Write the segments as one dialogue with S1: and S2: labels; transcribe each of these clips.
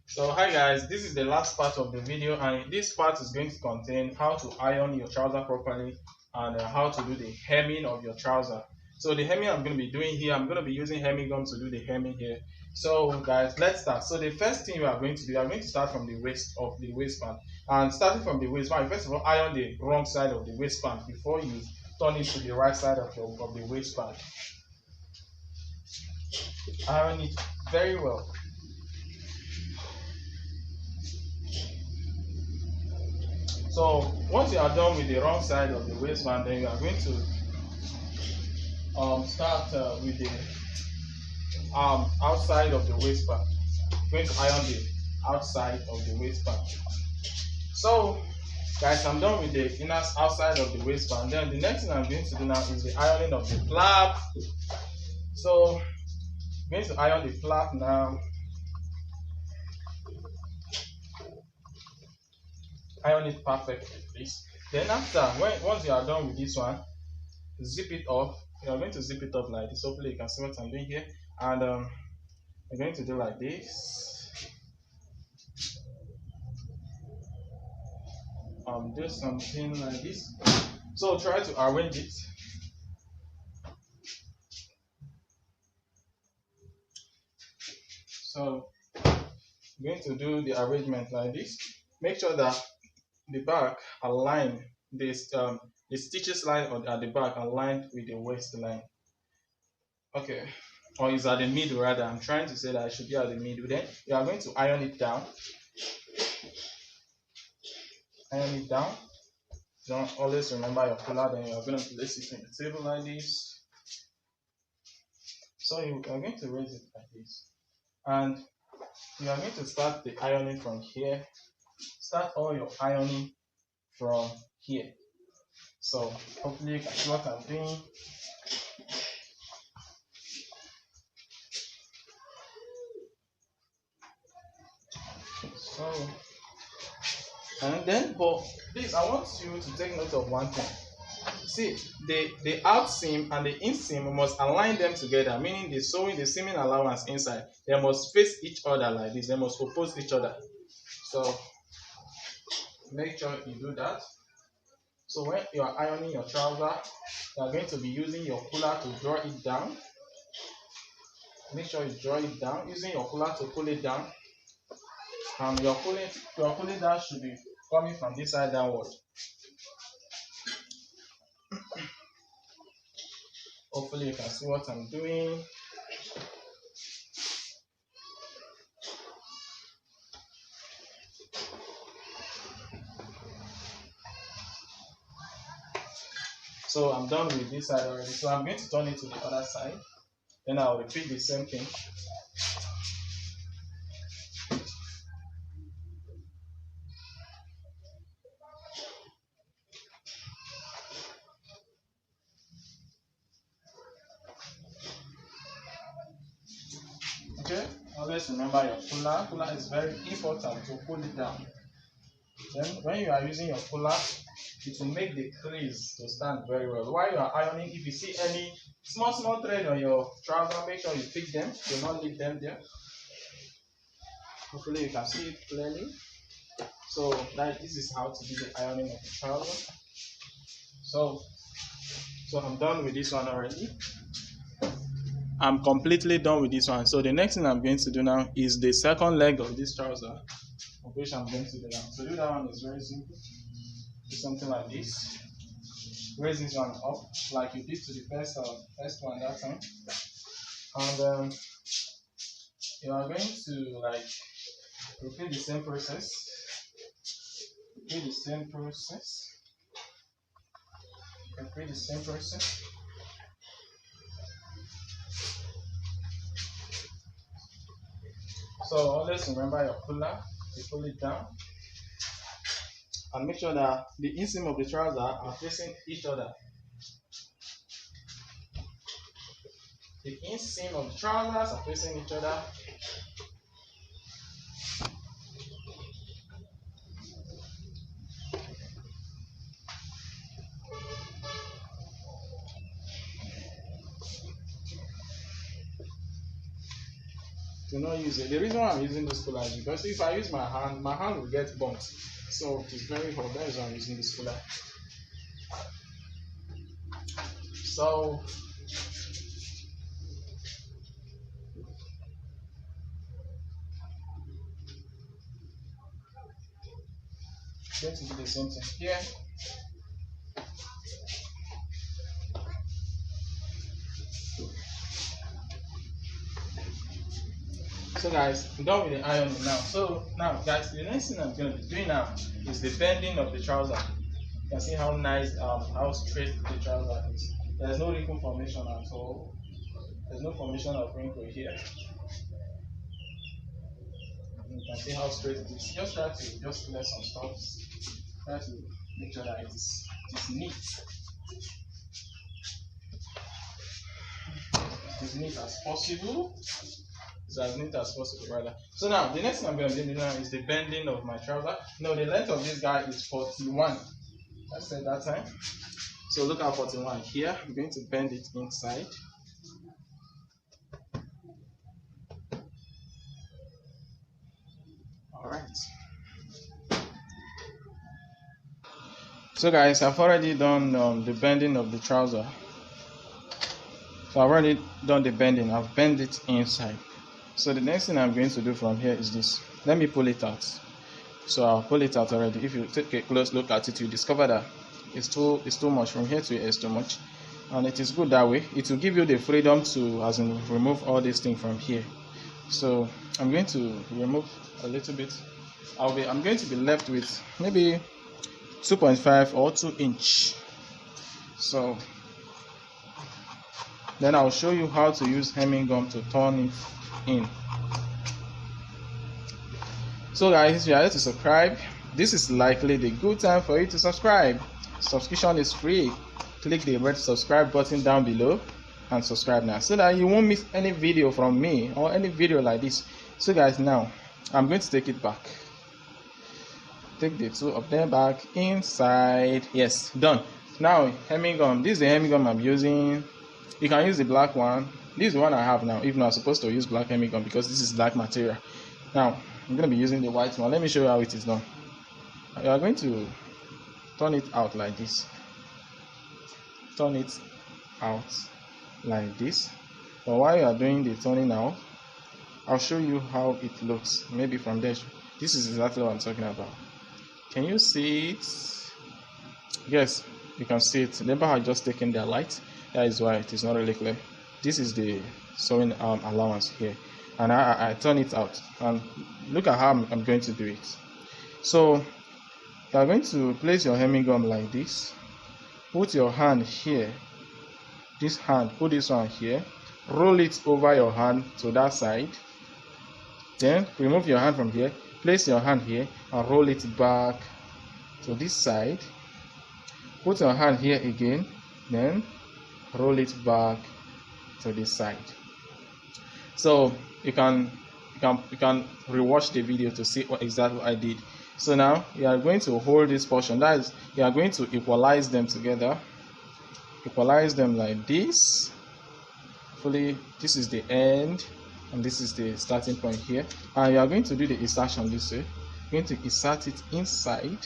S1: So hi guys, this is the last part of the video, and this part is going to contain how to iron your trouser properly and how to do the hemming of your trouser. So the hemming I'm going to be doing here, I'm going to be using hemming gum to do the hemming here. So guys, let's start. So the first thing we are going to do, we are going to start from the waist of the waistband. And starting from the waistband, first of all, iron the wrong side of the waistband before you turn it to the right side of the waistband. Iron it very well. So once you are done with the wrong side of the waistband, then you are going to start with the outside of the waistband. Going to iron the outside of the waistband. So guys, I'm done with the inner outside of the waistband. Then the next thing I'm going to do now is the ironing of the flap. So I'm going to iron the flap now. Iron it perfectly, please. Then after, once you are done with this one, zip it up. You are going to zip it up like this. Hopefully you can see what I'm doing here. And I'm going to do like this. Do something like this. So try to arrange it. So I'm going to do the arrangement like this. Make sure that the back align this the stitches line at the back aligned with the waistline. Okay, or is at the middle rather. I'm trying to say that it should be at the middle. Then you are going to iron it down. Iron it down. Don't always remember your collar. Then you are going to place it on the table like this. So you are going to raise it like this, and you are going to start the ironing from here. Start all your ironing from here. So hopefully you can see what I'm doing. So, and then, but please, I want you to take note of one thing. See, the out seam and the in seam must align them together, meaning the sewing, the seaming allowance inside, they must face each other like this. They must oppose each other. So make sure you do that. So when you are ironing your trouser, you are going to be using your puller to draw it down. Make sure you draw it down using your puller to pull it down. And your pulling down should be coming from this side downward. Hopefully you can see what I'm doing. So I'm done with this side already. So I'm going to turn it to the other side. Then I'll repeat the same thing. Okay, always remember your puller. Puller is very important to pull it down. Then when you are using your puller, it will make the crease to stand very well. While you are ironing, if you see any small thread on your trouser, make sure you pick them. Do not leave them there. Hopefully you can see it clearly. So this is how to do the ironing of the trouser. So I'm done with this one already. I'm completely done with this one. So the next thing I'm going to do now is the second leg of this trouser, of which I'm going to do now. To do that one is very simple. Do something like this. Raise this one up like you did to the first one that time, and you are going to like repeat the same process. Repeat the same process. Repeat the same process. So always remember your puller. You pull it down, and make sure that the inseam of the trouser are facing each other. The inseam of the trousers are facing each other. Do not use it. The reason why I'm using this cooler is because if I use my hand will get burnt. So it's very hot. That is why I'm using this cooler. So going to do the same thing here. So guys, I'm done with the ironing now. So now guys, the next thing I'm going to be doing now is the bending of the trouser. You can see how nice, how straight the trouser is. There's no wrinkle formation at all. There's no formation of wrinkle here. You can see how straight it is. Just try to just clear some stuff. Try to make sure that it is neat. As neat as possible. It's as neat as possible, rather. So now, the next thing I'm going to do now is the bending of my trouser. No, the length of this guy is 41. I said that time. So look at 41 here. I'm going to bend it inside. Alright. So guys, I've already done the bending of the trouser. So I've already done the bending. I've bent it inside. So the next thing I'm going to do from here is this. Let me pull it out. So I'll pull it out already. If you take a close look at it, you discover that it's too much. From here to here is too much, and it is good that way. It will give you the freedom to remove all these things from here. So I'm going to remove a little bit. I'm going to be left with maybe 2.5 or 2 inch. So then I'll show you how to use hemming gum to turn it in. So guys, if you are here to subscribe, this is likely the good time for you to subscribe. Subscription is free. Click the red subscribe button down below and subscribe now, so that you won't miss any video from me or any video like this. So guys, now I'm going to take it back. Take the two of them back inside. Yes, done. Now hemming gum. This is the hemming gum I'm using. You can use the black one. This is the one I have now, even though I'm supposed to use black hemming gum because this is black material. Now I'm going to be using the white one. Let me show you how it is done. You are going to turn it out like this. Turn it out like this. But while you are doing the turning out, I'll show you how it looks. Maybe from there. This is exactly what I'm talking about. Can you see it? Yes, you can see it. Remember how I just taken their light? That is why it is not really clear. This is the sewing allowance here, and I turn it out, and look at how I'm going to do it. So you are going to place your hemming gum like this. Put your hand here. This hand, put this one here. Roll it over your hand to that side. Then remove your hand from here. Place your hand here and roll it back to this side. Put your hand here again. Then roll it back to this side. So you can rewatch the video to see what exactly I did. So now you are going to hold this portion. That is, you are going to equalize them together. Equalize them like this. Fully, this is the end, and this is the starting point here. And you are going to do the insertion this way. You're going to insert it inside.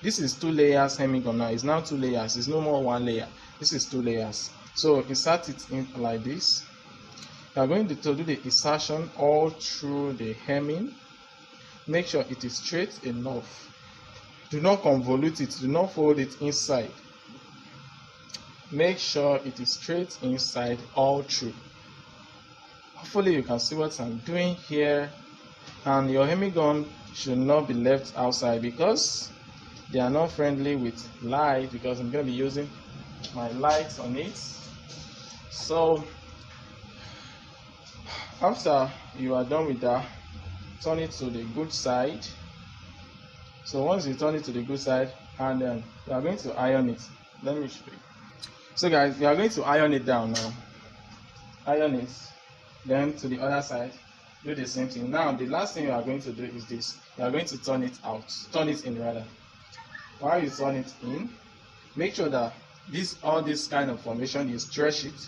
S1: This is 2 layers hemming gum now. It's now 2 layers. It's no more 1 layer. This is 2 layers. So insert it in like this. You are going to do the insertion all through the hemming. Make sure it is straight enough. Do not convolute it. Do not fold it inside. Make sure it is straight inside all through. Hopefully you can see what I'm doing here. And your hemming gum should not be left outside because they are not friendly with light, because I'm going to be using my lights on it. So after you are done with that, turn it to the good side. So once you turn it to the good side, and then you are going to iron it. Let me show you. So guys, we are going to iron it down now. Iron it. Then to the other side, do the same thing. Now the last thing you are going to do is this. You are going to turn it out. Turn it in rather. While you turn it in, make sure that all this kind of formation, you stretch it.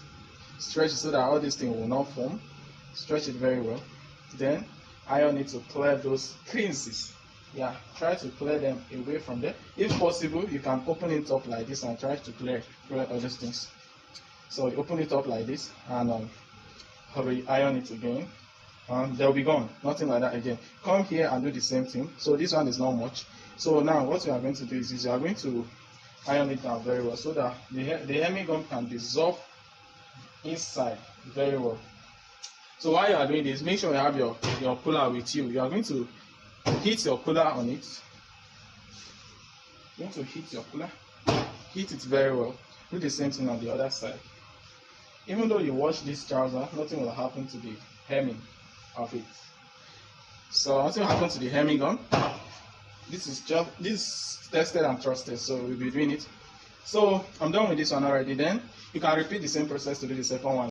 S1: Stretch it so that all this thing will not form. Stretch it very well. then iron it to clear those creases. Yeah, try to clear them away from there. If possible, you can open it up like this and try to clear all those things. So you open it up like this and hurry iron it again, and they'll be gone. Nothing like that again. Come here and do the same thing. So this one is not much. So now what you are going to do is you are going to iron it down very well so that the hemming gum can dissolve inside very well. So while you are doing this, make sure you have your cooler with you. You are going to heat your cooler on it. You want to heat your cooler, heat it very well. Do the same thing on the other side. Even though you wash this trouser, nothing will happen to the hemming of it. So nothing will happen to the hemming gum. This is tested and trusted, so we'll be doing it. So I'm done with this one already. Then you can repeat the same process to do the second one.